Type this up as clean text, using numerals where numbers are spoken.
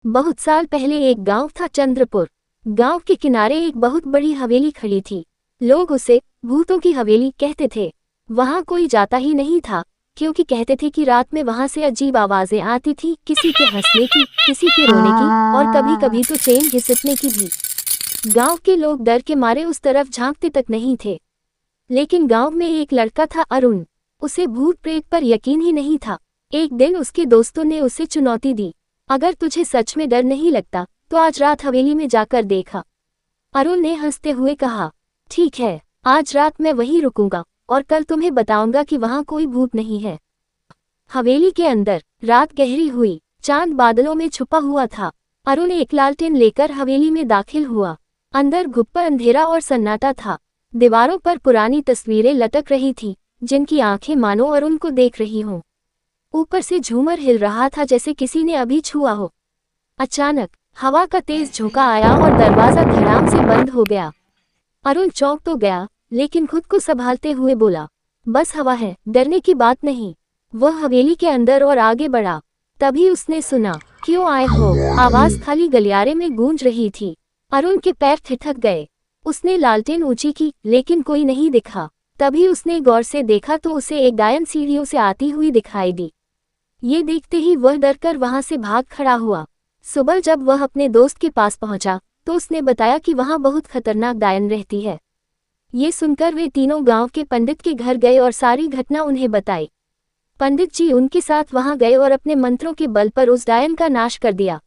बहुत साल पहले एक गांव था, चंद्रपुर। गांव के किनारे एक बहुत बड़ी हवेली खड़ी थी। लोग उसे भूतों की हवेली कहते थे। वहां कोई जाता ही नहीं था, क्योंकि कहते थे कि रात में वहां से अजीब आवाजें आती थी, किसी के हंसने की, किसी के रोने की, और कभी कभी तो चैन घिसटने की भी। गांव के लोग डर के मारे उस तरफ झांकते तक नहीं थे। लेकिन गांव में एक लड़का था, अरुण। उसे भूत प्रेत पर यकीन ही नहीं था। एक दिन उसके दोस्तों ने उसे चुनौती दी, अगर तुझे सच में डर नहीं लगता तो आज रात हवेली में जाकर देखा। अरुण ने हंसते हुए कहा, ठीक है, आज रात मैं वहीं रुकूंगा और कल तुम्हें बताऊंगा कि वहां कोई भूत नहीं है। हवेली के अंदर रात गहरी हुई, चांद बादलों में छुपा हुआ था। अरुण एक लालटेन लेकर हवेली में दाखिल हुआ। अंदर घुप्पा अंधेरा और सन्नाटा था। दीवारों पर पुरानी तस्वीरें लटक रही थीं, जिनकी आंखें मानो अरुण को देख रही हों। ऊपर से झूमर हिल रहा था, जैसे किसी ने अभी छुआ हो। अचानक हवा का तेज झोंका आया और दरवाजा धड़ाम से बंद हो गया। अरुण चौंक तो गया, लेकिन खुद को संभालते हुए बोला, बस हवा है, डरने की बात नहीं। वह हवेली के अंदर और आगे बढ़ा। तभी उसने सुना, क्यों आए हो? आवाज खाली गलियारे में गूंज रही थी। अरुण के पैर ठिठक गए। उसने लालटेन ऊंची की, लेकिन कोई नहीं दिखा। तभी उसने गौर से देखा तो उसे एक डायन सीढ़ियों से आती हुई दिखाई दी। ये देखते ही वह डरकर वहां से भाग खड़ा हुआ। सुबह जब वह अपने दोस्त के पास पहुंचा तो उसने बताया कि वहां बहुत खतरनाक डायन रहती है। ये सुनकर वे तीनों गांव के पंडित के घर गए और सारी घटना उन्हें बताई। पंडित जी उनके साथ वहां गए और अपने मंत्रों के बल पर उस डायन का नाश कर दिया।